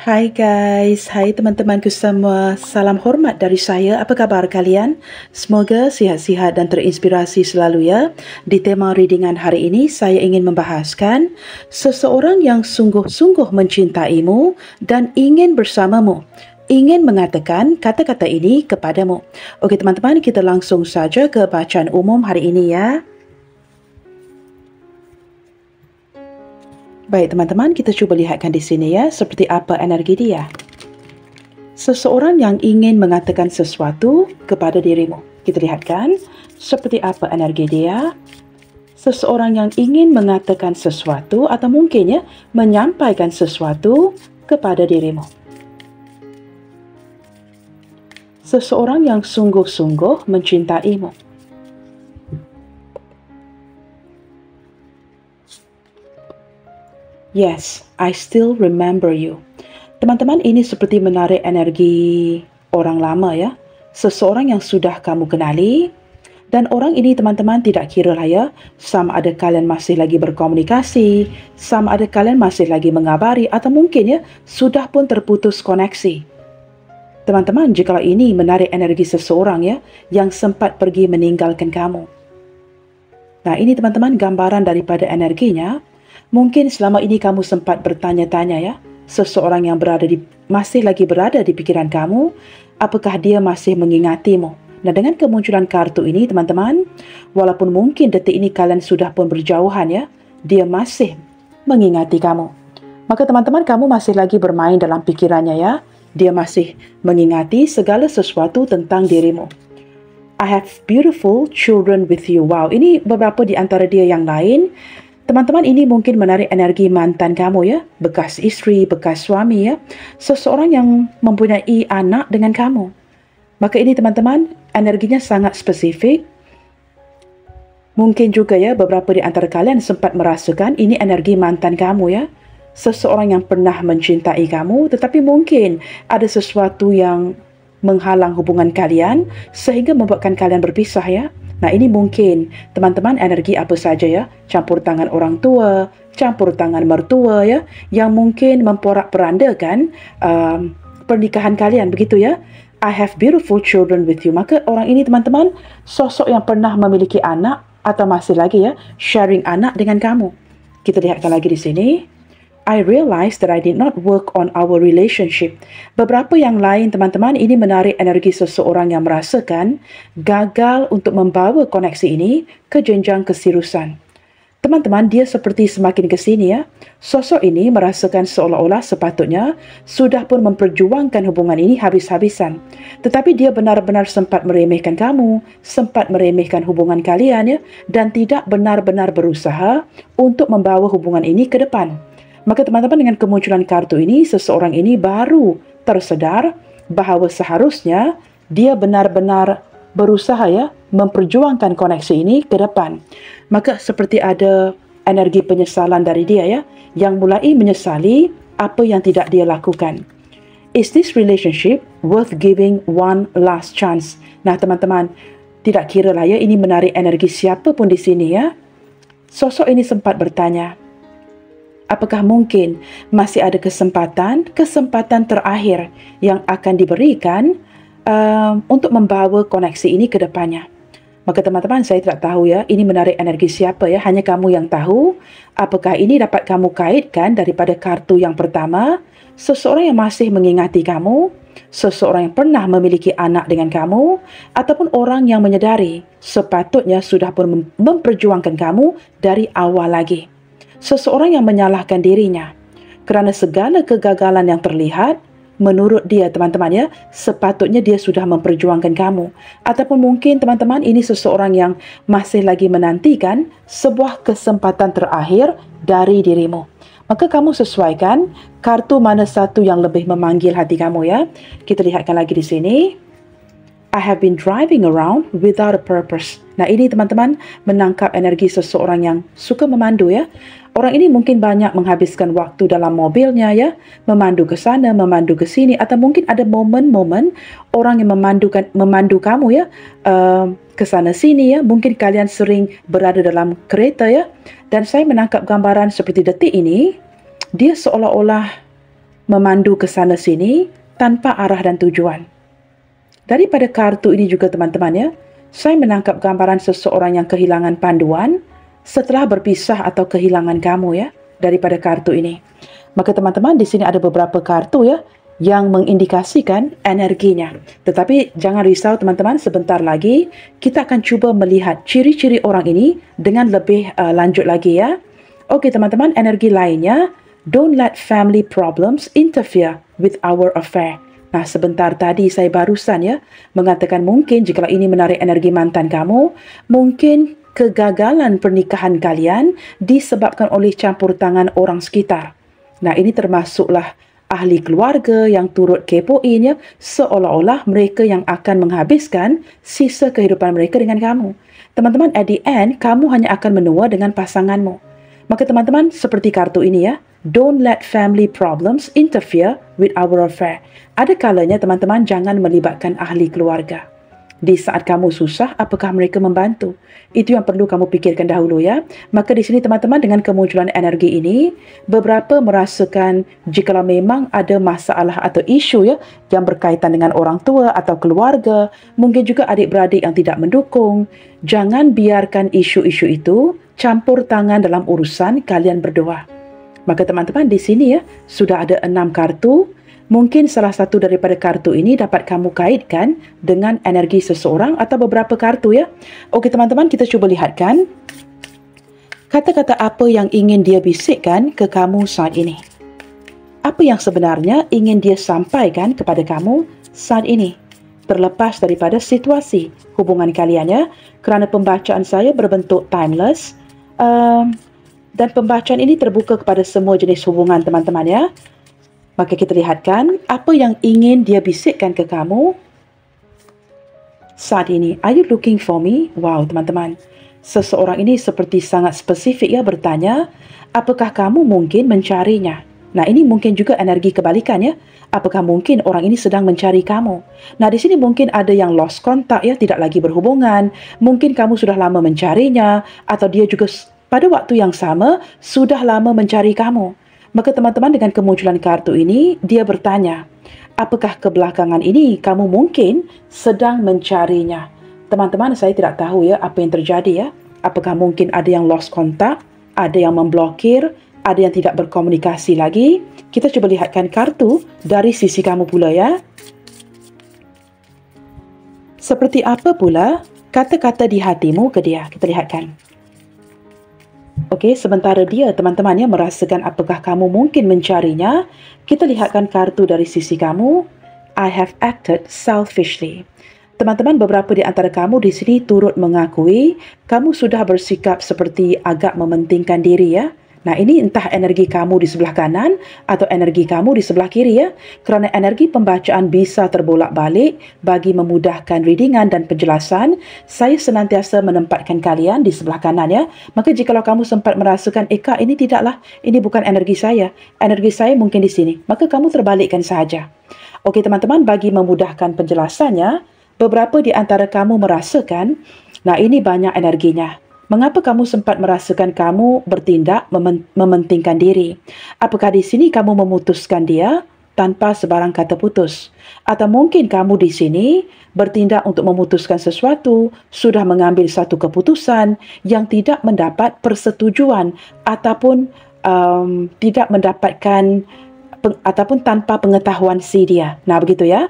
Hai guys, hai teman-temanku semua. Salam hormat dari saya. Apa khabar kalian? Semoga sihat-sihat dan terinspirasi selalu ya. Di tema readingan hari ini, saya ingin membahaskan seseorang yang sungguh-sungguh mencintaimu dan ingin bersamamu. Ingin mengatakan kata-kata ini kepadamu. Okey teman-teman, kita langsung saja ke bacaan umum hari ini ya. Baik teman-teman, kita cuba lihatkan di sini ya, seperti apa energi dia. Seseorang yang ingin mengatakan sesuatu kepada dirimu. Kita lihatkan seperti apa energi dia. Seseorang yang ingin mengatakan sesuatu atau mungkin ya, menyampaikan sesuatu kepada dirimu. Seseorang yang sungguh-sungguh mencintaimu. Yes, I still remember you. Teman-teman, ini seperti menarik energi orang lama ya. Seseorang yang sudah kamu kenali. Dan orang ini teman-teman tidak kira lah ya, sama ada kalian masih lagi berkomunikasi, sama ada kalian masih lagi mengabari, atau mungkin ya, sudah pun terputus koneksi. Teman-teman, jikalau ini menarik energi seseorang ya, yang sempat pergi meninggalkan kamu. Nah, ini teman-teman gambaran daripada energinya. Mungkin selama ini kamu sempat bertanya-tanya ya, seseorang yang masih lagi berada di pikiran kamu, apakah dia masih mengingatimu? Nah, dengan kemunculan kartu ini teman-teman, walaupun mungkin detik ini kalian sudah pun berjauhan ya, dia masih mengingati kamu. Maka teman-teman, kamu masih lagi bermain dalam pikirannya ya, dia masih mengingati segala sesuatu tentang dirimu. I have beautiful children with you. Wow, ini beberapa di antara dia yang lain. Teman-teman, ini mungkin menarik energi mantan kamu ya, bekas istri, bekas suami ya, seseorang yang mempunyai anak dengan kamu. Maka ini teman-teman, energinya sangat spesifik. Mungkin juga ya, beberapa di antara kalian sempat merasakan ini energi mantan kamu ya, seseorang yang pernah mencintai kamu, tetapi mungkin ada sesuatu yang menghalang hubungan kalian, sehingga membuatkan kalian berpisah ya. Nah, ini mungkin teman-teman energi apa saja ya, campur tangan orang tua, campur tangan mertua ya, yang mungkin memporak-perandakan pernikahan kalian, begitu ya. I have beautiful children with you. Maka orang ini teman-teman, sosok yang pernah memiliki anak atau masih lagi ya, sharing anak dengan kamu. Kita lihatkan lagi di sini. I realized that I did not work on our relationship. Beberapa yang lain teman-teman, ini menarik energi seseorang yang merasakan gagal untuk membawa koneksi ini ke jenjang keseriusan. Teman-teman, dia seperti semakin ke sini ya. Sosok ini merasakan seolah-olah sepatutnya sudah pun memperjuangkan hubungan ini habis-habisan. Tetapi dia benar-benar sempat meremehkan kamu, sempat meremehkan hubungan kalian ya, dan tidak benar-benar berusaha untuk membawa hubungan ini ke depan. Maka teman-teman, dengan kemunculan kartu ini, seseorang ini baru tersedar bahawa seharusnya dia benar-benar berusaha ya, memperjuangkan koneksi ini ke depan. Maka seperti ada energi penyesalan dari dia ya, yang mulai menyesali apa yang tidak dia lakukan. Is this relationship worth giving one last chance? Nah teman-teman, tidak kira lah ya, ini menarik energi siapa pun di sini ya. Sosok ini sempat bertanya, apakah mungkin masih ada kesempatan terakhir yang akan diberikan untuk membawa koneksi ini ke depannya? Maka teman-teman, saya tidak tahu ya, ini menarik energi siapa ya, hanya kamu yang tahu. Apakah ini dapat kamu kaitkan daripada kartu yang pertama, seseorang yang masih mengingati kamu, seseorang yang pernah memiliki anak dengan kamu, ataupun orang yang menyedari sepatutnya sudah pun memperjuangkan kamu dari awal lagi. Seseorang yang menyalahkan dirinya kerana segala kegagalan yang terlihat, menurut dia teman-teman ya, sepatutnya dia sudah memperjuangkan kamu. Ataupun mungkin teman-teman, ini seseorang yang masih lagi menantikan sebuah kesempatan terakhir dari dirimu. Maka kamu sesuaikan kartu mana satu yang lebih memanggil hati kamu ya. Kita lihatkan lagi di sini. I have been driving around without a purpose. Nah, ini teman-teman menangkap energi seseorang yang suka memandu ya. Orang ini mungkin banyak menghabiskan waktu dalam mobilnya ya, memandu ke sana, memandu ke sini, atau mungkin ada momen-momen orang yang memandu kamu ya, ke sana sini ya. Mungkin kalian sering berada dalam kereta ya. Dan saya menangkap gambaran seperti detik ini, dia seolah-olah memandu ke sana sini tanpa arah dan tujuan. Daripada kartu ini juga teman-teman ya, saya menangkap gambaran seseorang yang kehilangan panduan setelah berpisah atau kehilangan kamu ya, daripada kartu ini. Maka teman-teman, di sini ada beberapa kartu ya yang mengindikasikan energinya. Tetapi jangan risau teman-teman, sebentar lagi kita akan cuba melihat ciri-ciri orang ini dengan lebih lanjut lagi ya. Okey teman-teman, energi lainnya, don't let family problems interfere with our affair. Nah, sebentar tadi saya barusan ya mengatakan mungkin jika ini menarik energi mantan kamu, mungkin kegagalan pernikahan kalian disebabkan oleh campur tangan orang sekitar. Nah, ini termasuklah ahli keluarga yang turut kepoin ya, seolah-olah mereka yang akan menghabiskan sisa kehidupan mereka dengan kamu. Teman-teman, at the end, kamu hanya akan menua dengan pasanganmu. Maka teman-teman, seperti kartu ini ya, don't let family problems interfere with our affair. Ada kalanya teman-teman jangan melibatkan ahli keluarga. Di saat kamu susah, apakah mereka membantu? Itu yang perlu kamu pikirkan dahulu ya. Maka di sini teman-teman dengan kemunculan energi ini, beberapa merasakan jikalau memang ada masalah atau isu ya yang berkaitan dengan orang tua atau keluarga, mungkin juga adik-beradik yang tidak mendukung, jangan biarkan isu-isu itu campur tangan dalam urusan kalian berdua. Maka teman-teman di sini ya sudah ada 6 kartu. Mungkin salah satu daripada kartu ini dapat kamu kaitkan dengan energi seseorang atau beberapa kartu ya. Okey teman-teman, kita cuba lihatkan kata-kata apa yang ingin dia bisikkan ke kamu saat ini. Apa yang sebenarnya ingin dia sampaikan kepada kamu saat ini, terlepas daripada situasi hubungan kalian ya. Kerana pembacaan saya berbentuk timeless dan pembacaan ini terbuka kepada semua jenis hubungan teman-teman ya. Maka kita lihatkan apa yang ingin dia bisikkan ke kamu saat ini. Are you looking for me? Wow teman-teman, seseorang ini seperti sangat spesifik ya bertanya, apakah kamu mungkin mencarinya? Nah, ini mungkin juga energi kebalikan ya. Apakah mungkin orang ini sedang mencari kamu? Nah, di sini mungkin ada yang lost kontak ya, tidak lagi berhubungan. Mungkin kamu sudah lama mencarinya atau dia juga pada waktu yang sama sudah lama mencari kamu. Maka teman-teman dengan kemunculan kartu ini, dia bertanya, apakah kebelakangan ini kamu mungkin sedang mencarinya? Teman-teman, saya tidak tahu ya apa yang terjadi ya. Apakah mungkin ada yang lost kontak, ada yang memblokir, ada yang tidak berkomunikasi lagi? Kita coba lihatkan kartu dari sisi kamu pula ya. Seperti apa pula kata-kata di hatimu ke dia? Kita lihatkan. Okey, sementara dia teman-teman ya merasakan apakah kamu mungkin mencarinya, kita lihatkan kartu dari sisi kamu. I have acted selfishly. Teman-teman, beberapa di antara kamu di sini turut mengakui kamu sudah bersikap seperti agak mementingkan diri ya. Nah, ini entah energi kamu di sebelah kanan atau energi kamu di sebelah kiri ya. Kerana energi pembacaan bisa terbolak-balik, bagi memudahkan readingan dan penjelasan, saya senantiasa menempatkan kalian di sebelah kanan ya. Maka jikalau kamu sempat merasakan, Kak, ini tidaklah, ini bukan energi saya mungkin di sini, maka kamu terbalikkan sahaja. Okey teman-teman, bagi memudahkan penjelasannya, beberapa di antara kamu merasakan, nah ini banyak energinya. Mengapa kamu sempat merasakan kamu bertindak mementingkan diri? Apakah di sini kamu memutuskan dia tanpa sebarang kata putus? Atau mungkin kamu di sini bertindak untuk memutuskan sesuatu, sudah mengambil satu keputusan yang tidak mendapat persetujuan ataupun tidak mendapatkan ataupun tanpa pengetahuan si dia. Nah, begitu ya.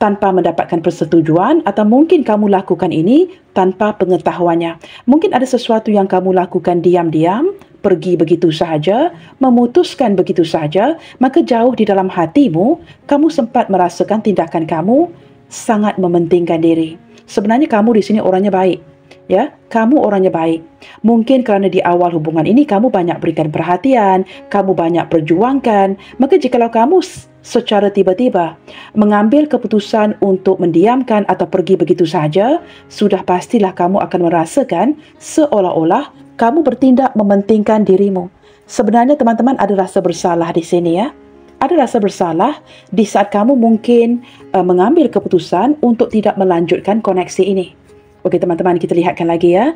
Tanpa mendapatkan persetujuan atau mungkin kamu lakukan ini tanpa pengetahuannya. Mungkin ada sesuatu yang kamu lakukan diam-diam, pergi begitu sahaja, memutuskan begitu sahaja, maka jauh di dalam hatimu, kamu sempat merasakan tindakan kamu sangat mementingkan diri. Sebenarnya kamu di sini orangnya baik. Ya, kamu orangnya baik. Mungkin kerana di awal hubungan ini kamu banyak berikan perhatian, kamu banyak perjuangkan, maka jikalau kamu secara tiba-tiba mengambil keputusan untuk mendiamkan atau pergi begitu saja, sudah pastilah kamu akan merasakan seolah-olah kamu bertindak mementingkan dirimu. Sebenarnya teman-teman ada rasa bersalah di sini ya. Ada rasa bersalah di saat kamu mungkin mengambil keputusan untuk tidak melanjutkan koneksi ini. Okey teman-teman, kita lihatkan lagi ya.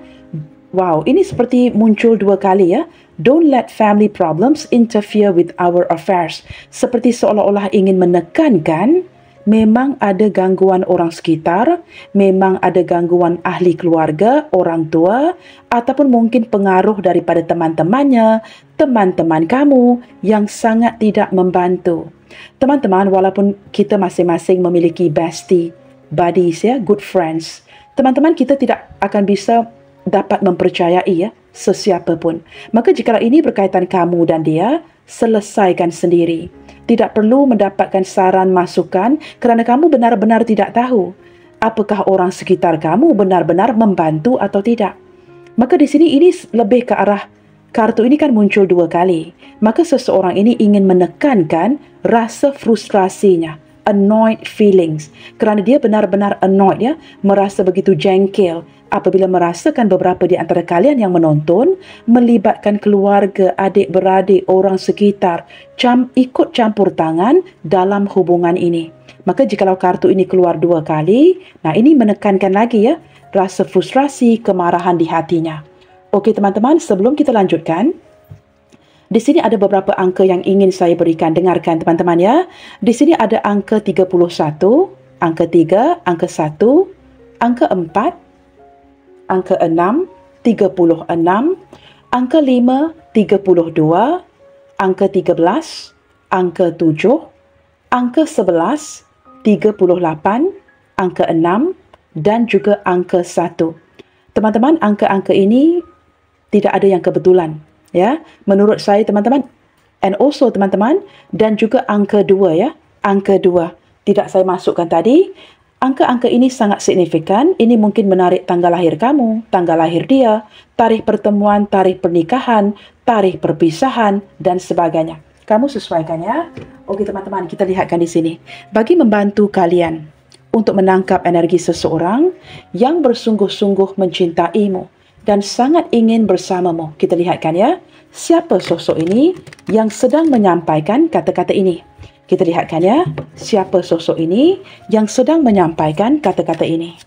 Wow, ini seperti muncul dua kali ya. Don't let family problems interfere with our affairs. Seperti seolah-olah ingin menekankan memang ada gangguan orang sekitar, memang ada gangguan ahli keluarga, orang tua, ataupun mungkin pengaruh daripada teman-temannya, teman-teman kamu yang sangat tidak membantu. Teman-teman, walaupun kita masing-masing memiliki bestie, buddies ya, good friends, teman-teman kita tidak akan bisa dapat mempercayai ya sesiapa pun. Maka jika ini berkaitan kamu dan dia, selesaikan sendiri. Tidak perlu mendapatkan saran masukan kerana kamu benar-benar tidak tahu apakah orang sekitar kamu benar-benar membantu atau tidak. Maka di sini ini lebih ke arah kartu ini kan muncul dua kali. Maka seseorang ini ingin menekankan rasa frustrasinya, annoyed feelings. Kerana dia benar-benar annoyed ya, merasa begitu jengkel apabila merasakan beberapa di antara kalian yang menonton melibatkan keluarga, adik-beradik, orang sekitar ikut campur tangan dalam hubungan ini. Maka jikalau kartu ini keluar dua kali, nah ini menekankan lagi ya rasa frustrasi, kemarahan di hatinya. Okey teman-teman, sebelum kita lanjutkan, di sini ada beberapa angka yang ingin saya berikan. Dengarkan teman-teman ya. Di sini ada angka 31, angka 3, angka 1, angka 4, angka 6, 36, angka 5, 32, angka 13, angka 7, angka 11, 38, angka 6 dan juga angka 1. Teman-teman, angka-angka ini tidak ada yang kebetulan. Ya, menurut saya teman-teman, and also teman-teman, dan juga angka 2 ya, angka 2. Tidak saya masukkan tadi. Angka-angka ini sangat signifikan. Ini mungkin menarik tanggal lahir kamu, tanggal lahir dia, tarikh pertemuan, tarikh pernikahan, tarikh perpisahan, dan sebagainya. Kamu sesuaikan ya. Okey teman-teman, kita lihatkan di sini. Bagi membantu kalian untuk menangkap energi seseorang yang bersungguh-sungguh mencintaimu dan sangat ingin bersamamu. Kita lihatkan ya. Siapa sosok ini yang sedang menyampaikan kata-kata ini? Kita lihatkan ya, siapa sosok ini yang sedang menyampaikan kata-kata ini.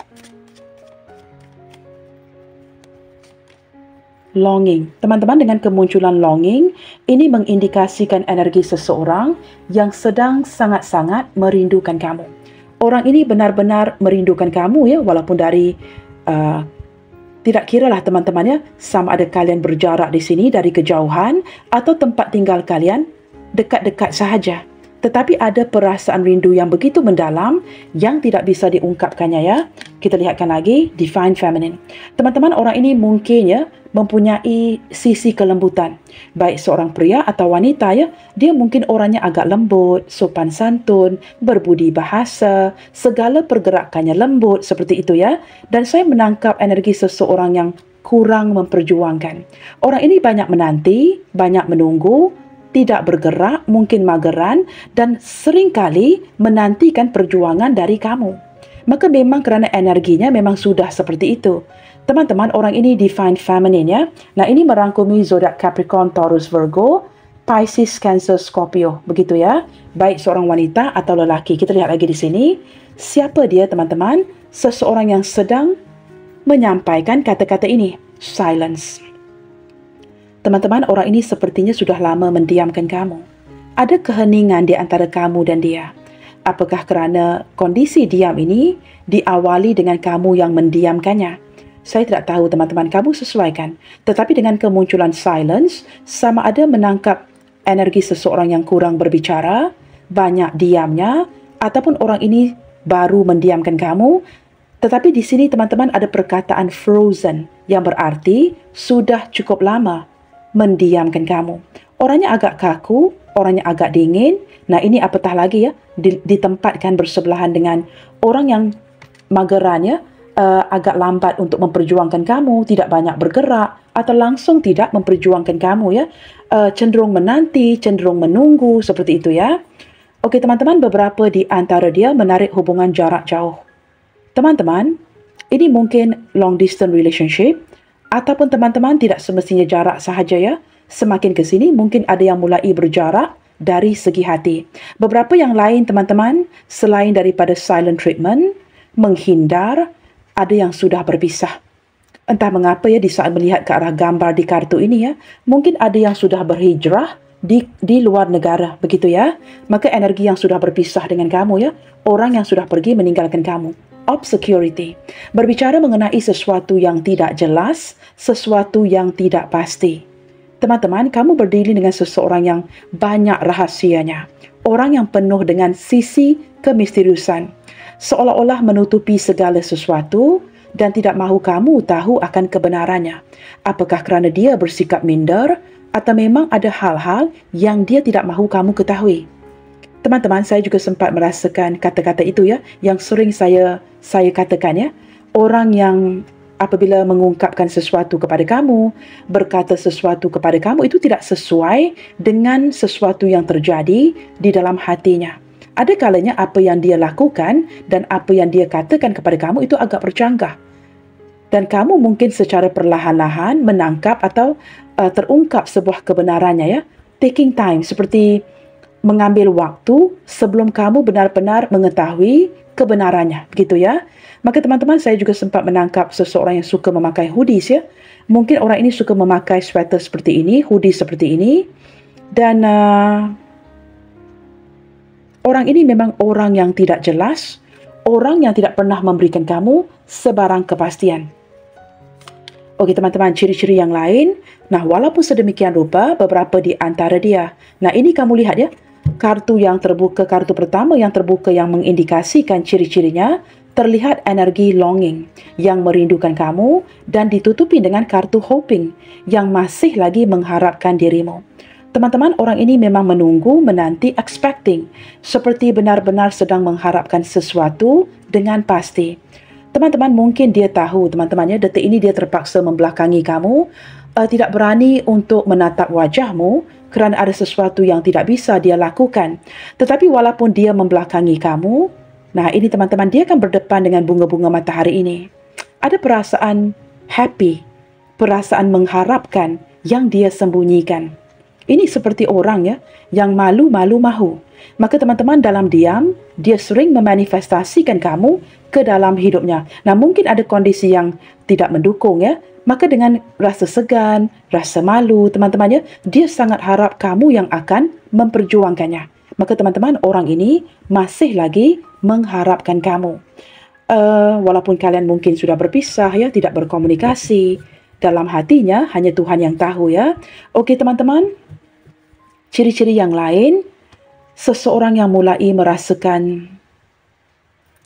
Longing. Teman-teman, dengan kemunculan longing, ini mengindikasikan energi seseorang yang sedang sangat-sangat merindukan kamu. Orang ini benar-benar merindukan kamu ya, walaupun dari tidak kiralah teman-teman ya, sama ada kalian berjarak di sini dari kejauhan atau tempat tinggal kalian dekat-dekat sahaja. Tetapi ada perasaan rindu yang begitu mendalam yang tidak bisa diungkapkannya ya. Kita lihatkan lagi, Divine Feminine. Teman-teman, orang ini mungkin ya mempunyai sisi kelembutan. Baik seorang pria atau wanita ya, dia mungkin orangnya agak lembut, sopan santun, berbudi bahasa, segala pergerakannya lembut seperti itu ya. Dan saya menangkap energi seseorang yang kurang memperjuangkan. Orang ini banyak menanti, banyak menunggu, tidak bergerak, mungkin mageran dan seringkali menantikan perjuangan dari kamu. Maka memang kerana energinya memang sudah seperti itu. Teman-teman, orang ini Divine Feminine ya. Nah, ini merangkumi zodiak Capricorn, Taurus, Virgo, Pisces, Cancer, Scorpio. Begitu ya. Baik seorang wanita atau lelaki. Kita lihat lagi di sini. Siapa dia teman-teman? Seseorang yang sedang menyampaikan kata-kata ini. Silence. Teman-teman, orang ini sepertinya sudah lama mendiamkan kamu. Ada keheningan di antara kamu dan dia. Apakah kerana kondisi diam ini diawali dengan kamu yang mendiamkannya? Saya tidak tahu teman-teman, kamu sesuaikan. Tetapi dengan kemunculan silence, sama ada menangkap energi seseorang yang kurang berbicara, banyak diamnya, ataupun orang ini baru mendiamkan kamu. Tetapi di sini teman-teman ada perkataan frozen yang berarti sudah cukup lama mendiamkan kamu. Orangnya agak kaku, orangnya agak dingin. Nah, ini apatah lagi ya, ditempatkan bersebelahan dengan orang yang magerannya agak lambat untuk memperjuangkan kamu, tidak banyak bergerak atau langsung tidak memperjuangkan kamu ya. Cenderung menanti, cenderung menunggu seperti itu ya. Okey teman-teman, beberapa di antara dia menarik hubungan jarak jauh. Teman-teman, ini mungkin long distance relationship ataupun teman-teman tidak semestinya jarak sahaja ya. Semakin ke sini mungkin ada yang mulai berjarak dari segi hati. Beberapa yang lain teman-teman, selain daripada silent treatment, menghindar, ada yang sudah berpisah. Entah mengapa ya, di saat melihat ke arah gambar di kartu ini ya, mungkin ada yang sudah berhijrah di luar negara, begitu ya. Maka energi yang sudah berpisah dengan kamu ya, orang yang sudah pergi meninggalkan kamu. Obscurity, berbicara mengenai sesuatu yang tidak jelas, sesuatu yang tidak pasti. Teman-teman, kamu berdiri dengan seseorang yang banyak rahasianya. Orang yang penuh dengan sisi kemisteriusan. Seolah-olah menutupi segala sesuatu dan tidak mahu kamu tahu akan kebenarannya. Apakah kerana dia bersikap minder atau memang ada hal-hal yang dia tidak mahu kamu ketahui? Teman-teman, saya juga sempat merasakan kata-kata itu ya, yang sering saya katakan ya. Orang yang apabila mengungkapkan sesuatu kepada kamu, berkata sesuatu kepada kamu, itu tidak sesuai dengan sesuatu yang terjadi di dalam hatinya. Ada kalanya apa yang dia lakukan dan apa yang dia katakan kepada kamu itu agak bercanggah. Dan kamu mungkin secara perlahan-lahan menangkap atau terungkap sebuah kebenarannya ya. Taking time, seperti mengambil waktu sebelum kamu benar-benar mengetahui kebenarannya, begitu ya. Maka teman-teman, saya juga sempat menangkap seseorang yang suka memakai hoodies ya. Mungkin orang ini suka memakai sweater seperti ini, hoodie seperti ini. Dan orang ini memang orang yang tidak jelas, orang yang tidak pernah memberikan kamu sebarang kepastian. Okey teman-teman, ciri-ciri yang lain. Nah, walaupun sedemikian rupa, beberapa di antara dia. Nah, ini kamu lihat ya, kartu yang terbuka, kartu pertama yang terbuka yang mengindikasikan ciri-cirinya, terlihat energi longing yang merindukan kamu dan ditutupi dengan kartu hoping yang masih lagi mengharapkan dirimu. Teman-teman, orang ini memang menunggu, menanti, expecting, seperti benar-benar sedang mengharapkan sesuatu dengan pasti. Teman-teman, mungkin dia tahu, teman-temannya, detik ini dia terpaksa membelakangi kamu, tidak berani untuk menatap wajahmu kerana ada sesuatu yang tidak bisa dia lakukan. Tetapi walaupun dia membelakangi kamu, nah ini teman-teman, dia akan berdepan dengan bunga-bunga matahari ini. Ada perasaan happy, perasaan mengharapkan yang dia sembunyikan. Ini seperti orang ya, yang malu-malu mahu. Maka teman-teman, dalam diam, dia sering memanifestasikan kamu ke dalam hidupnya. Nah, mungkin ada kondisi yang tidak mendukung ya. Maka dengan rasa segan, rasa malu, teman-teman ya, dia sangat harap kamu yang akan memperjuangkannya. Maka teman-teman, orang ini masih lagi mengharapkan kamu. Walaupun kalian mungkin sudah berpisah ya, tidak berkomunikasi, dalam hatinya hanya Tuhan yang tahu ya. Okey teman-teman, ciri-ciri yang lain, seseorang yang mulai merasakan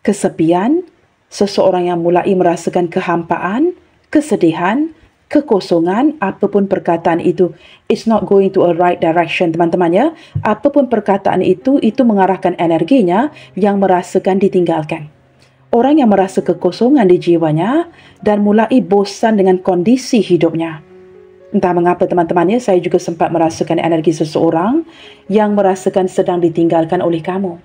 kesepian, seseorang yang mulai merasakan kehampaan, kesedihan, kekosongan, apapun perkataan itu, it's not going to a right direction, teman-teman ya. Apapun perkataan itu mengarahkan energinya yang merasakan ditinggalkan. Orang yang merasa kekosongan di jiwanya dan mulai bosan dengan kondisi hidupnya. Entah mengapa teman-teman ya, saya juga sempat merasakan energi seseorang yang merasakan sedang ditinggalkan oleh kamu.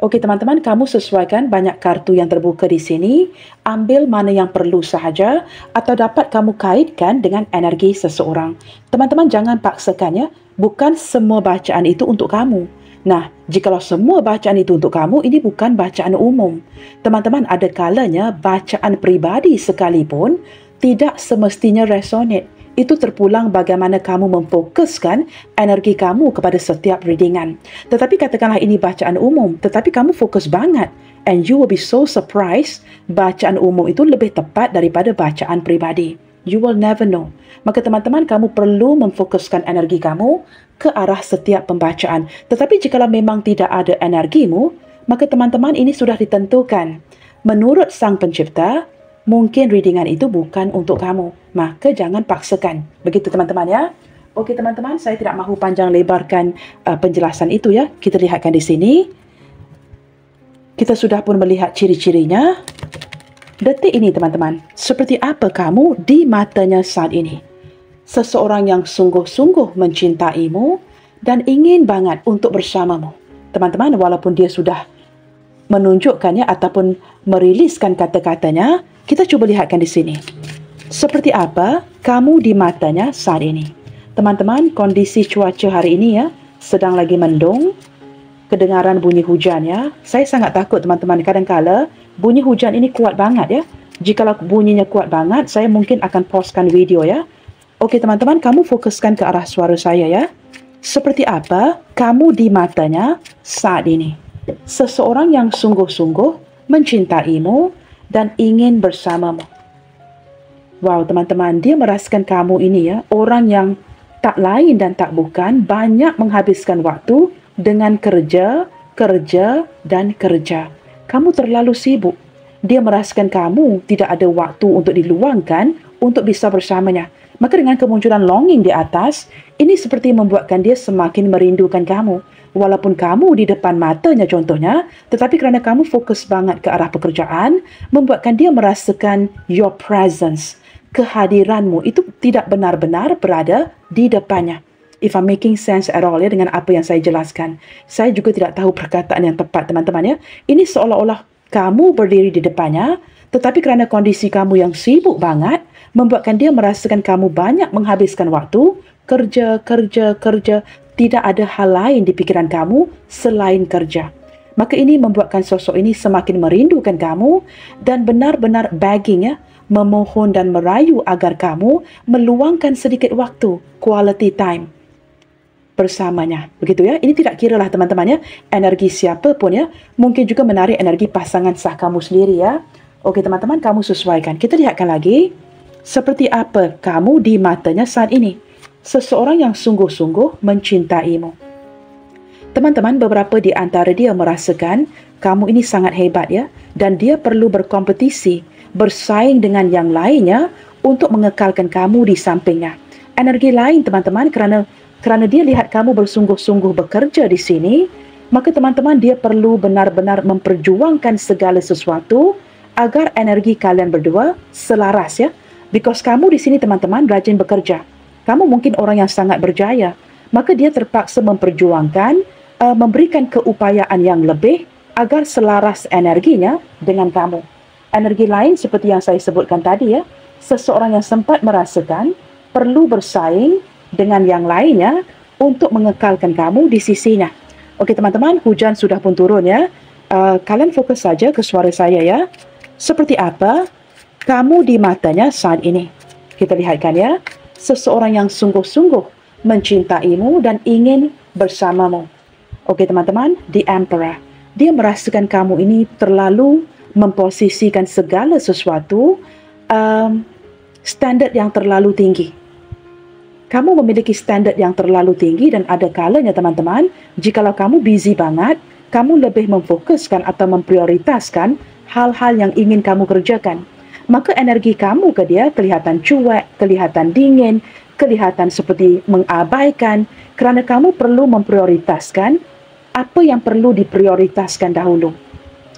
Okey teman-teman, kamu sesuaikan banyak kartu yang terbuka di sini, ambil mana yang perlu sahaja atau dapat kamu kaitkan dengan energi seseorang. Teman-teman jangan paksakan ya, bukan semua bacaan itu untuk kamu. Nah, jikalau semua bacaan itu untuk kamu, ini bukan bacaan umum. Teman-teman, ada kalanya bacaan pribadi sekalipun tidak semestinya resonate. Itu terpulang bagaimana kamu memfokuskan energi kamu kepada setiap readingan. Tetapi katakanlah ini bacaan umum, tetapi kamu fokus banget. And you will be so surprised, bacaan umum itu lebih tepat daripada bacaan pribadi. You will never know. Maka teman-teman, kamu perlu memfokuskan energi kamu ke arah setiap pembacaan. Tetapi jikalau memang tidak ada energimu, maka teman-teman ini sudah ditentukan. Menurut Sang Pencipta, mungkin readingan itu bukan untuk kamu. Maka jangan paksakan. Begitu teman-teman ya. Okey teman-teman, saya tidak mahu panjang lebarkan penjelasan itu ya. Kita lihatkan di sini. Kita sudah pun melihat ciri-cirinya. Detik ini teman-teman, seperti apa kamu di matanya saat ini? Seseorang yang sungguh-sungguh mencintaimu dan ingin banget untuk bersamamu. Teman-teman, walaupun dia sudah menunjukkannya ataupun meriliskan kata-katanya, kita cuba lihatkan di sini. Seperti apa kamu di matanya saat ini? Teman-teman, kondisi cuaca hari ini ya, sedang lagi mendung. Kedengaran bunyi hujan ya. Saya sangat takut teman-teman, kadang-kala bunyi hujan ini kuat banget ya. Jikalau bunyinya kuat banget, saya mungkin akan pausekan video ya. Okey teman-teman, kamu fokuskan ke arah suara saya ya. Seperti apa kamu di matanya saat ini? Seseorang yang sungguh-sungguh mencintaimu dan ingin bersamamu. Wow teman-teman, dia merasakan kamu ini ya, orang yang tak lain dan tak bukan banyak menghabiskan waktu dengan kerja, kerja dan kerja. Kamu terlalu sibuk. Dia merasakan kamu tidak ada waktu untuk diluangkan untuk bisa bersamanya. Maka dengan kemunculan longing di atas, ini seperti membuatkan dia semakin merindukan kamu. Walaupun kamu di depan matanya contohnya, tetapi kerana kamu fokus banget ke arah pekerjaan, membuatkan dia merasakan your presence. Kehadiranmu itu tidak benar-benar berada di depannya. If I'm making sense at all ya dengan apa yang saya jelaskan. Saya juga tidak tahu perkataan yang tepat teman-teman ya. Ini seolah-olah kamu berdiri di depannya, tetapi kerana kondisi kamu yang sibuk banget, membuatkan dia merasakan kamu banyak menghabiskan waktu, kerja, kerja, kerja, tidak ada hal lain di pikiran kamu selain kerja. Maka ini membuatkan sosok ini semakin merindukan kamu dan benar-benar begging ya, memohon dan merayu agar kamu meluangkan sedikit waktu, quality time bersamanya. Begitu ya. Ini tidak kiralah teman-teman ya, energi siapa pun ya, mungkin juga menarik energi pasangan sah kamu sendiri ya. Okey teman-teman, kamu sesuaikan. Kita lihatkan lagi. Seperti apa kamu di matanya saat ini? Seseorang yang sungguh-sungguh mencintaimu. Teman-teman, beberapa di antara dia merasakan kamu ini sangat hebat ya, dan dia perlu berkompetisi, bersaing dengan yang lainnya untuk mengekalkan kamu di sampingnya. Energi lain teman-teman, kerana dia lihat kamu bersungguh-sungguh bekerja di sini, maka teman-teman dia perlu benar-benar memperjuangkan segala sesuatu agar energi kalian berdua selaras ya. Because kamu di sini teman-teman rajin bekerja. Kamu mungkin orang yang sangat berjaya. Maka dia terpaksa memperjuangkan, memberikan keupayaan yang lebih agar selaras energinya dengan kamu. Energi lain seperti yang saya sebutkan tadi ya. Seseorang yang sempat merasakan perlu bersaing dengan yang lainnya untuk mengekalkan kamu di sisinya. Okey teman-teman, hujan sudah pun turun ya. Kalian fokus saja ke suara saya ya. Seperti apa kamu di matanya saat ini? Kita lihatkan ya. Seseorang yang sungguh-sungguh mencintaimu dan ingin bersamamu. Okey teman-teman, the Emperor. Dia merasakan kamu ini terlalu memposisikan segala sesuatu standard yang terlalu tinggi. Kamu memiliki standard yang terlalu tinggi dan ada kalanya teman-teman, jikalau kamu busy banget, kamu lebih memfokuskan atau memprioritaskan hal-hal yang ingin kamu kerjakan. Maka energi kamu ke dia kelihatan cuek, kelihatan dingin, kelihatan seperti mengabaikan kerana kamu perlu memprioritaskan apa yang perlu diprioritaskan dahulu.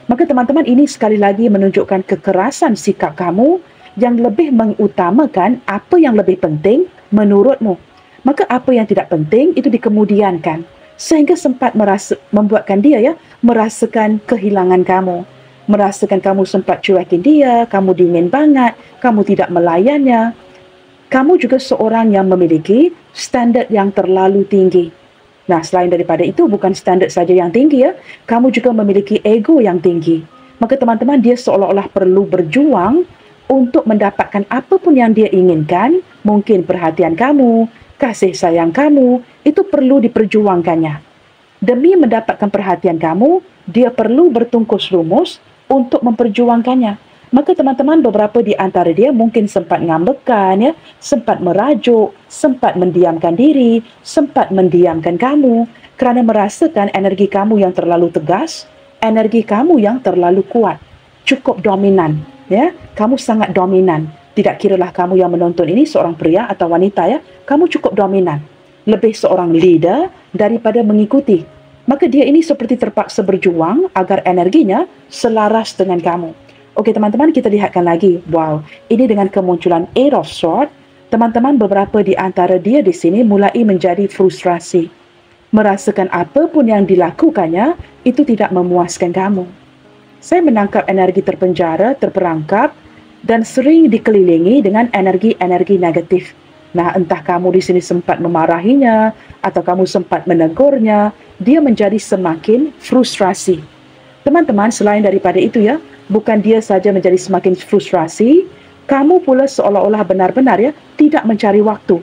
Maka teman-teman, ini sekali lagi menunjukkan kekerasan sikap kamu yang lebih mengutamakan apa yang lebih penting menurutmu. Maka apa yang tidak penting itu dikemudiankan sehingga sempat membuatkan dia ya merasakan kehilangan kamu. Merasakan kamu sempat cuekin dia, kamu dingin banget, kamu tidak melayannya. Kamu juga seorang yang memiliki standard yang terlalu tinggi. Nah, selain daripada itu, bukan standard saja yang tinggi ya, kamu juga memiliki ego yang tinggi. Maka teman-teman, dia seolah-olah perlu berjuang untuk mendapatkan apapun yang dia inginkan. Mungkin perhatian kamu, kasih sayang kamu, itu perlu diperjuangkannya. Demi mendapatkan perhatian kamu, dia perlu bertungkus lumus untuk memperjuangkannya. Maka teman-teman, beberapa di antara dia mungkin sempat ngambekan ya, sempat merajuk, sempat mendiamkan diri, sempat mendiamkan kamu kerana merasakan energi kamu yang terlalu tegas, energi kamu yang terlalu kuat, cukup dominan ya. Kamu sangat dominan. Tidak kiralah kamu yang menonton ini seorang pria atau wanita ya, kamu cukup dominan. Lebih seorang leader daripada mengikuti. Maka dia ini seperti terpaksa berjuang agar energinya selaras dengan kamu. Okey teman-teman, kita lihatkan lagi. Wow, ini dengan kemunculan Eight of Swords, teman-teman, beberapa di antara dia di sini mulai menjadi frustrasi. Merasakan apapun yang dilakukannya itu tidak memuaskan kamu. Saya menangkap energi terpenjara, terperangkap dan sering dikelilingi dengan energi-energi negatif. Nah, entah kamu di sini sempat memarahinya atau kamu sempat menegurnya, dia menjadi semakin frustrasi. Teman-teman, selain daripada itu ya, Bukan dia saja menjadi semakin frustrasi, kamu pula seolah-olah benar-benar ya tidak mencari waktu.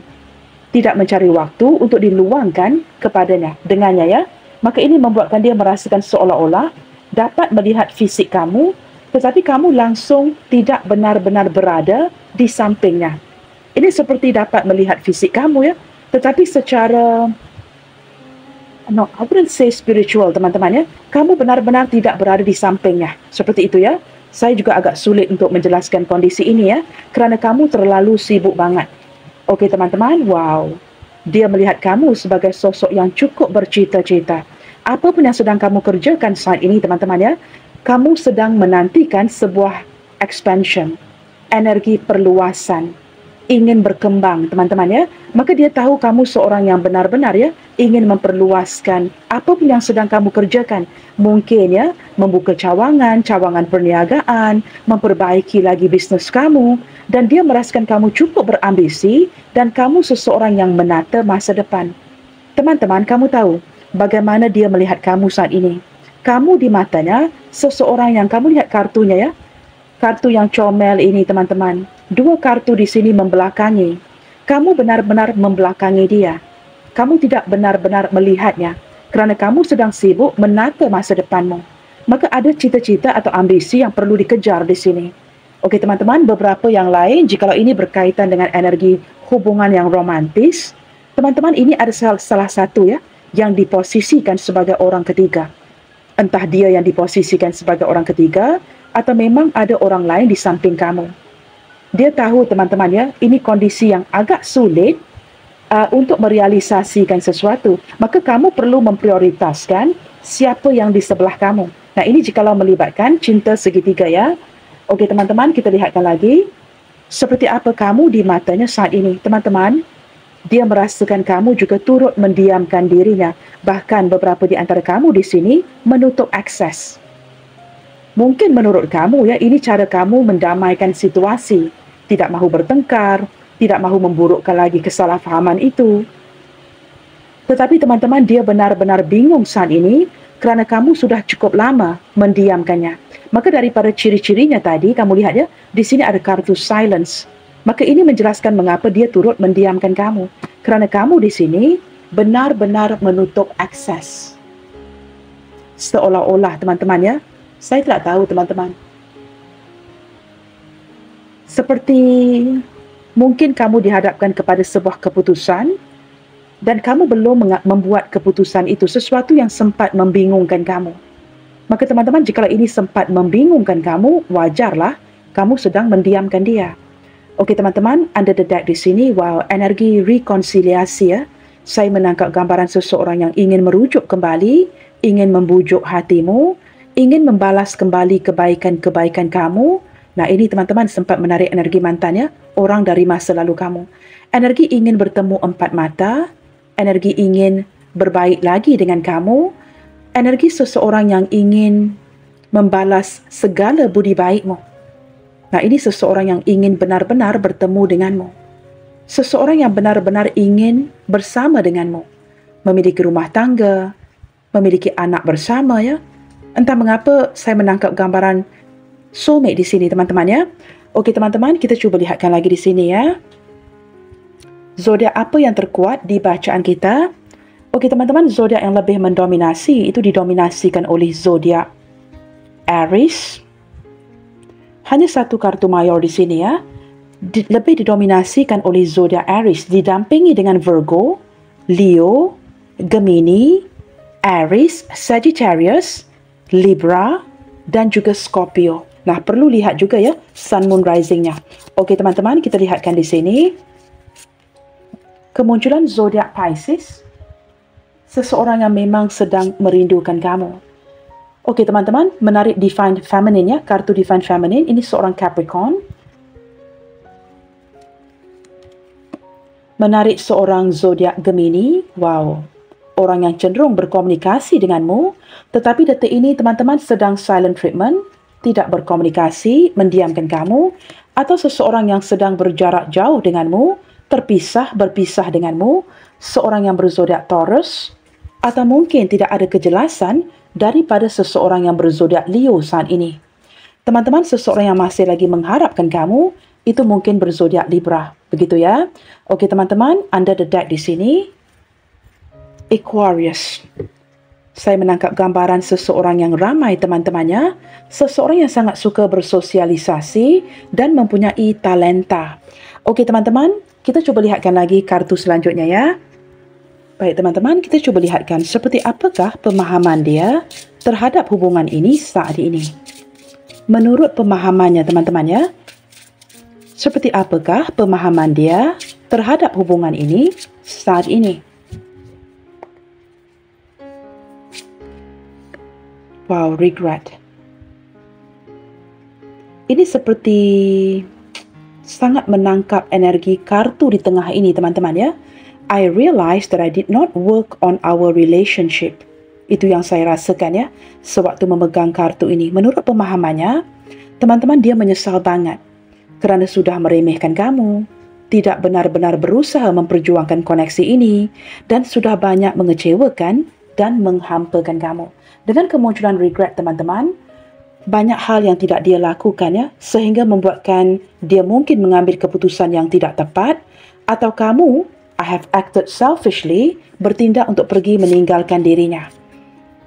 Tidak mencari waktu untuk diluangkan kepadanya, dengannya ya. Maka ini membuatkan dia merasakan seolah-olah dapat melihat fisik kamu, tetapi kamu langsung tidak benar-benar berada di sampingnya. Ini seperti dapat melihat fisik kamu ya, tetapi secara no, I wouldn't say spiritual teman-teman ya. Kamu benar-benar tidak berada di sampingnya. Seperti itu ya. Saya juga agak sulit untuk menjelaskan kondisi ini ya, kerana kamu terlalu sibuk banget. Okey teman-teman, wow. Dia melihat kamu sebagai sosok yang cukup bercita-cita. Apa pun yang sedang kamu kerjakan saat ini teman-teman ya, kamu sedang menantikan sebuah expansion, energi perluasan, ingin berkembang teman-teman ya. Maka dia tahu kamu seorang yang benar-benar ya ingin memperluaskan apa pun yang sedang kamu kerjakan. Mungkin ya membuka cawangan perniagaan, memperbaiki lagi bisnes kamu, dan dia merasakan kamu cukup berambisi dan kamu seseorang yang menata masa depan. Teman-teman, kamu tahu bagaimana dia melihat kamu saat ini. Kamu di matanya seseorang yang kamu lihat kartunya ya. Kartu yang comel ini teman-teman. Dua kartu di sini membelakangi. Kamu benar-benar membelakangi dia. Kamu tidak benar-benar melihatnya kerana kamu sedang sibuk menata masa depanmu. Maka ada cita-cita atau ambisi yang perlu dikejar di sini. Okey teman-teman, beberapa yang lain jikalau ini berkaitan dengan energi hubungan yang romantis, teman-teman ini ada salah satu ya yang diposisikan sebagai orang ketiga. Entah dia yang diposisikan sebagai orang ketiga atau memang ada orang lain di samping kamu. Dia tahu teman-teman ya, ini kondisi yang agak sulit untuk merealisasikan sesuatu. Maka kamu perlu memprioritaskan siapa yang di sebelah kamu. Nah ini jikalau melibatkan cinta segitiga ya. Okey teman-teman, kita lihatkan lagi. Seperti apa kamu di matanya saat ini. Teman-teman, dia merasakan kamu juga turut mendiamkan dirinya. Bahkan beberapa di antara kamu di sini menutup akses. Mungkin menurut kamu ya, ini cara kamu mendamaikan situasi. Tidak mahu bertengkar, tidak mahu memburukkan lagi kesalahfahaman itu. Tetapi teman-teman, dia benar-benar bingung saat ini kerana kamu sudah cukup lama mendiamkannya. Maka daripada ciri-cirinya tadi, kamu lihat ya, di sini ada kartu silence. Maka ini menjelaskan mengapa dia turut mendiamkan kamu. Kerana kamu di sini benar-benar menutup akses. Seolah-olah teman-teman ya, saya tidak tahu teman-teman. Seperti mungkin kamu dihadapkan kepada sebuah keputusan dan kamu belum membuat keputusan itu, sesuatu yang sempat membingungkan kamu. Maka teman-teman, jika ini sempat membingungkan kamu, wajarlah kamu sedang mendiamkan dia. Okey teman-teman, under the deck di sini, wow, energi rekonsiliasi ya. Saya menangkap gambaran seseorang yang ingin merujuk kembali, ingin membujuk hatimu, ingin membalas kembali kebaikan-kebaikan kamu. Nah ini teman-teman sempat menarik energi mantan ya, orang dari masa lalu kamu. Energi ingin bertemu empat mata, energi ingin berbaik lagi dengan kamu, energi seseorang yang ingin membalas segala budi baikmu. Nah ini seseorang yang ingin benar-benar bertemu denganmu. Seseorang yang benar-benar ingin bersama denganmu. Memiliki rumah tangga, memiliki anak bersama ya. Entah mengapa saya menangkap gambaran soulmate di sini teman-teman ya. Okey teman-teman, kita cuba lihatkan lagi di sini ya. Zodiak apa yang terkuat di bacaan kita? Okey teman-teman, zodiak yang lebih mendominasi itu didominasikan oleh zodiak Aries. Hanya satu kartu mayor di sini ya. Lebih didominasikan oleh zodiak Aries, didampingi dengan Virgo, Leo, Gemini, Aries, Sagittarius, Libra dan juga Scorpio. Nah, perlu lihat juga ya Sun Moon Rising-nya. Okey teman-teman, kita lihatkan di sini. Kemunculan zodiak Pisces. Seseorang yang memang sedang merindukan kamu. Okey teman-teman, menarik Divine Feminine ya. Kartu Divine Feminine, ini seorang Capricorn. Menarik seorang zodiak Gemini. Wow. Orang yang cenderung berkomunikasi denganmu. Tetapi detik ini teman-teman sedang silent treatment. Tidak berkomunikasi, mendiamkan kamu, atau seseorang yang sedang berjarak jauh denganmu, berpisah denganmu, seorang yang berzodiak Taurus, atau mungkin tidak ada kejelasan daripada seseorang yang berzodiak Leo saat ini. Teman-teman, seseorang yang masih lagi mengharapkan kamu, itu mungkin berzodiak Libra. Begitu ya. Okey teman-teman, under the deck di sini, Aquarius. Saya menangkap gambaran seseorang yang ramai teman-temannya, seseorang yang sangat suka bersosialisasi dan mempunyai talenta. Okey teman-teman, kita cuba lihatkan lagi kartu selanjutnya ya. Baik teman-teman, kita cuba lihatkan seperti apakah pemahaman dia terhadap hubungan ini saat ini. Menurut pemahamannya teman-teman ya, seperti apakah pemahaman dia terhadap hubungan ini saat ini? Wow, regret. Ini seperti sangat menangkap energi kartu di tengah ini teman-teman ya. I realized that I did not work on our relationship. Itu yang saya rasakan ya, sewaktu memegang kartu ini. Menurut pemahamannya, teman-teman, dia menyesal banget kerana sudah meremehkan kamu, tidak benar-benar berusaha memperjuangkan koneksi ini, dan sudah banyak mengecewakan dan menghampakan kamu. Dengan kemunculan regret teman-teman, banyak hal yang tidak dia lakukan ya, sehingga membuatkan dia mungkin mengambil keputusan yang tidak tepat, atau kamu, I have acted selfishly, bertindak untuk pergi meninggalkan dirinya.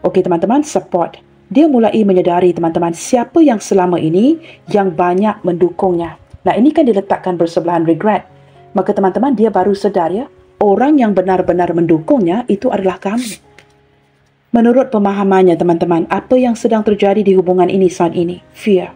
Okey teman-teman, support. Dia mulai menyedari teman-teman siapa yang selama ini yang banyak mendukungnya. Nah ini kan diletakkan bersebelahan regret. Maka teman-teman dia baru sedar ya, orang yang benar-benar mendukungnya itu adalah kamu. Menurut pemahamannya teman-teman, apa yang sedang terjadi di hubungan ini saat ini? Fear.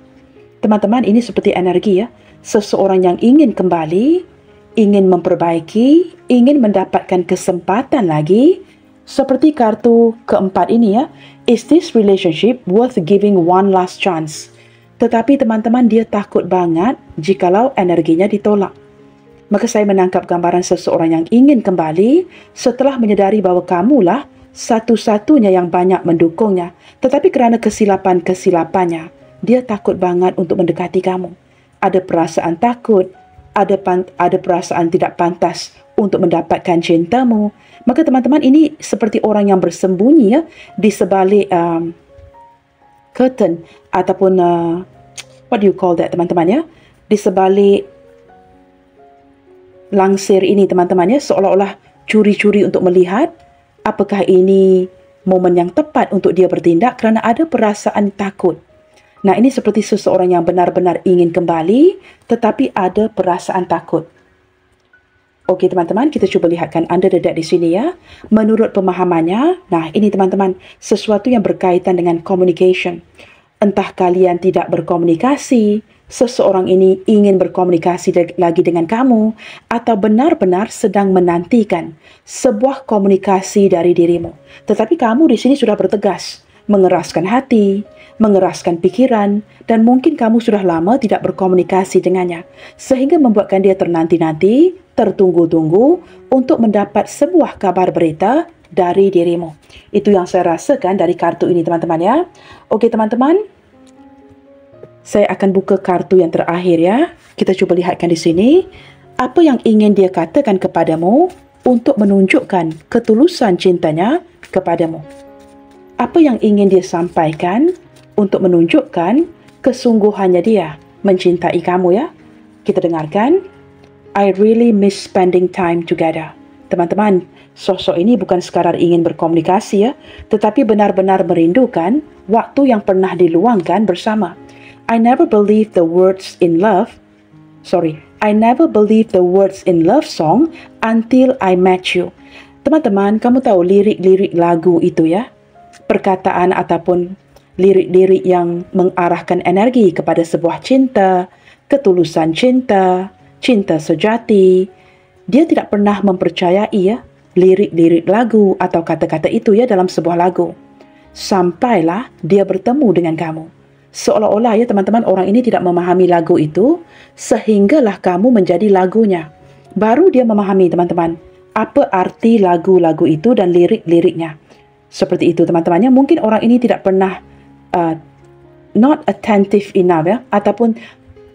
Teman-teman, ini seperti energi ya. Seseorang yang ingin kembali, ingin memperbaiki, ingin mendapatkan kesempatan lagi. Seperti kartu keempat ini ya. Is this relationship worth giving one last chance? Tetapi teman-teman, dia takut banget jikalau energinya ditolak. Maka saya menangkap gambaran seseorang yang ingin kembali setelah menyedari bahawa kamulah satu-satunya yang banyak mendukungnya. Tetapi kerana kesilapan-kesilapannya, dia takut banget untuk mendekati kamu. Ada perasaan takut, ada perasaan tidak pantas untuk mendapatkan cintamu. Maka teman-teman, ini seperti orang yang bersembunyi ya, di sebalik curtain ataupun what do you call that teman-teman ya, di sebalik langsir ini teman-teman ya, seolah-olah curi-curi untuk melihat apakah ini momen yang tepat untuk dia bertindak kerana ada perasaan takut. Nah ini seperti seseorang yang benar-benar ingin kembali tetapi ada perasaan takut. Okey teman-teman, kita cuba lihatkan under the deck di sini ya. Menurut pemahamannya, nah ini teman-teman, sesuatu yang berkaitan dengan communication. Entah kalian tidak berkomunikasi, seseorang ini ingin berkomunikasi lagi dengan kamu, atau benar-benar sedang menantikan sebuah komunikasi dari dirimu. Tetapi kamu di sini sudah bertegas, mengeraskan hati, mengeraskan pikiran, dan mungkin kamu sudah lama tidak berkomunikasi dengannya, sehingga membuatkan dia ternanti-nanti, tertunggu-tunggu untuk mendapat sebuah kabar berita dari dirimu. Itu yang saya rasakan dari kartu ini teman-teman ya. Okey teman-teman, saya akan buka kartu yang terakhir ya. Kita cuba lihatkan di sini apa yang ingin dia katakan kepadamu untuk menunjukkan ketulusan cintanya kepadamu. Apa yang ingin dia sampaikan untuk menunjukkan kesungguhannya dia mencintai kamu ya. Kita dengarkan. I really miss spending time together. Teman-teman, sosok ini bukan sekadar ingin berkomunikasi ya, tetapi benar-benar merindukan waktu yang pernah diluangkan bersama. I never believed the words in love song until I met you. Teman-teman, kamu tahu lirik-lirik lagu itu ya? Perkataan ataupun lirik-lirik yang mengarahkan energi kepada sebuah cinta, ketulusan cinta, cinta sejati. Dia tidak pernah mempercayai ya lirik-lirik lagu atau kata-kata itu ya dalam sebuah lagu. Sampailah dia bertemu dengan kamu. Seolah-olah ya teman-teman, orang ini tidak memahami lagu itu, sehinggalah kamu menjadi lagunya. Baru dia memahami teman-teman apa arti lagu-lagu itu dan lirik-liriknya. Seperti itu teman-temannya. Mungkin orang ini tidak pernah not attentive enough ya, ataupun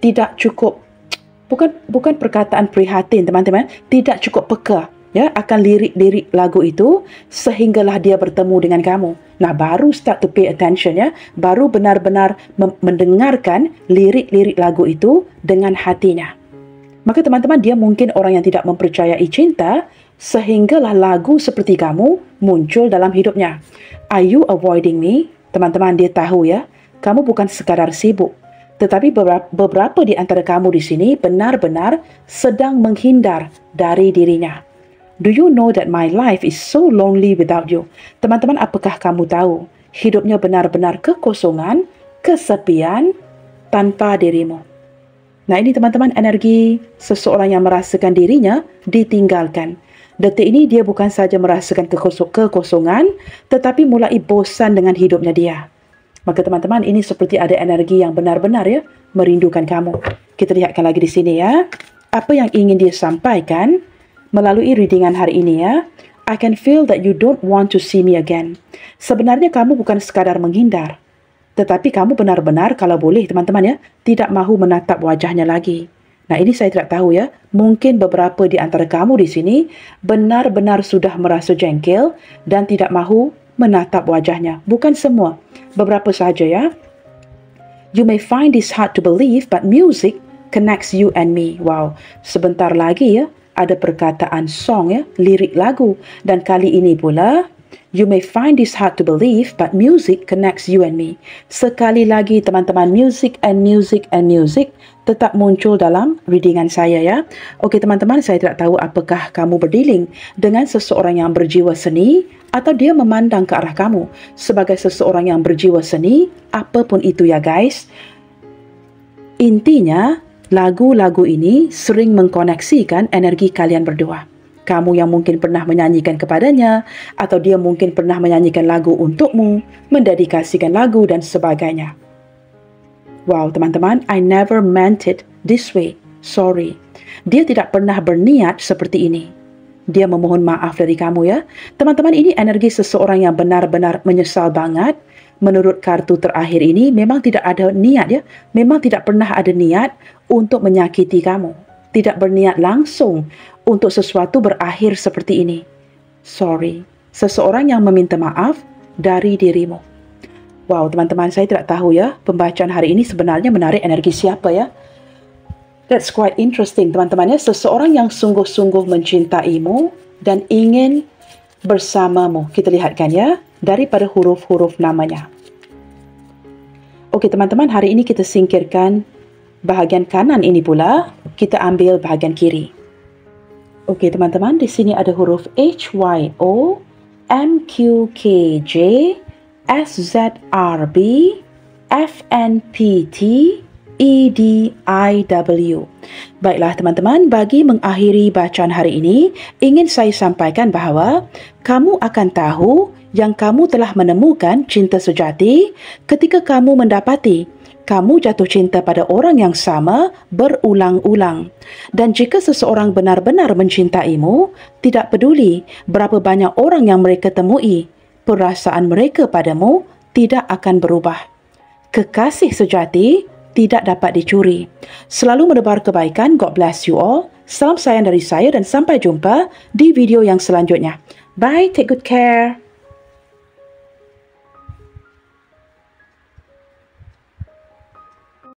tidak cukup, bukan perkataan prihatin teman-teman, tidak cukup peka ya, akan lirik-lirik lagu itu sehinggalah dia bertemu dengan kamu. Nah, baru start to pay attention, ya, baru benar-benar mendengarkan lirik-lirik lagu itu dengan hatinya. Maka teman-teman, dia mungkin orang yang tidak mempercayai cinta sehinggalah lagu seperti kamu muncul dalam hidupnya. Are you avoiding me? Teman-teman, dia tahu, ya, kamu bukan sekadar sibuk, tetapi beberapa di antara kamu di sini benar-benar sedang menghindar dari dirinya. Do you know that my life is so lonely without you? Teman-teman, apakah kamu tahu hidupnya benar-benar kekosongan, kesepian tanpa dirimu? Nah, ini teman-teman energi seseorang yang merasakan dirinya ditinggalkan. Detik ini dia bukan saja merasakan kekosongan, tetapi mulai bosan dengan hidupnya dia. Maka teman-teman, ini seperti ada energi yang benar-benar, ya, merindukan kamu. Kita lihatkan lagi di sini, ya. Apa yang ingin dia sampaikan melalui readingan hari ini, ya. I can feel that you don't want to see me again. Sebenarnya kamu bukan sekadar menghindar, tetapi kamu benar-benar, kalau boleh teman-teman, ya, tidak mahu menatap wajahnya lagi. Nah, ini saya tidak tahu, ya. Mungkin beberapa di antara kamu di sini benar-benar sudah merasa jengkel dan tidak mahu menatap wajahnya. Bukan semua, beberapa saja, ya. You may find this hard to believe, but music connects you and me. Wow, sebentar lagi, ya, ada perkataan song, ya, lirik lagu. Dan kali ini pula, you may find this hard to believe, but music connects you and me. Sekali lagi teman-teman, music and music and music tetap muncul dalam readingan saya, ya. Okey teman-teman, saya tidak tahu apakah kamu berdealing dengan seseorang yang berjiwa seni atau dia memandang ke arah kamu sebagai seseorang yang berjiwa seni, apapun itu, ya guys. Intinya, lagu-lagu ini sering mengkoneksikan energi kalian berdua. Kamu yang mungkin pernah menyanyikan kepadanya, atau dia mungkin pernah menyanyikan lagu untukmu, mendedikasikan lagu dan sebagainya. Wow, teman-teman, I never meant it this way. Sorry. Dia tidak pernah berniat seperti ini. Dia memohon maaf dari kamu, ya. Teman-teman, ini energi seseorang yang benar-benar menyesal banget. Menurut kartu terakhir ini, memang tidak ada niat, ya. Memang tidak pernah ada niat untuk menyakiti kamu. Tidak berniat langsung untuk sesuatu berakhir seperti ini. Sorry. Seseorang yang meminta maaf dari dirimu. Wow, teman-teman, saya tidak tahu, ya, pembacaan hari ini sebenarnya menarik energi siapa, ya. That's quite interesting, teman-teman, ya. Seseorang yang sungguh-sungguh mencintaimu dan ingin bersamamu. Kita lihatkan, ya, daripada huruf-huruf namanya. Okey, teman-teman, hari ini kita singkirkan bahagian kanan ini pula, kita ambil bahagian kiri. Okey, teman-teman, di sini ada huruf HYO, MQKJ, SZRB, FNPT, EDIW. Baiklah teman-teman, bagi mengakhiri bacaan hari ini, ingin saya sampaikan bahawa kamu akan tahu yang kamu telah menemukan cinta sejati ketika kamu mendapati kamu jatuh cinta pada orang yang sama berulang-ulang. Dan jika seseorang benar-benar mencintaimu, tidak peduli berapa banyak orang yang mereka temui, perasaan mereka padamu tidak akan berubah. Kekasih sejati tidak dapat dicuri. Selalu menebar kebaikan. God bless you all. Salam sayang dari saya dan sampai jumpa di video yang selanjutnya. Bye, take good care.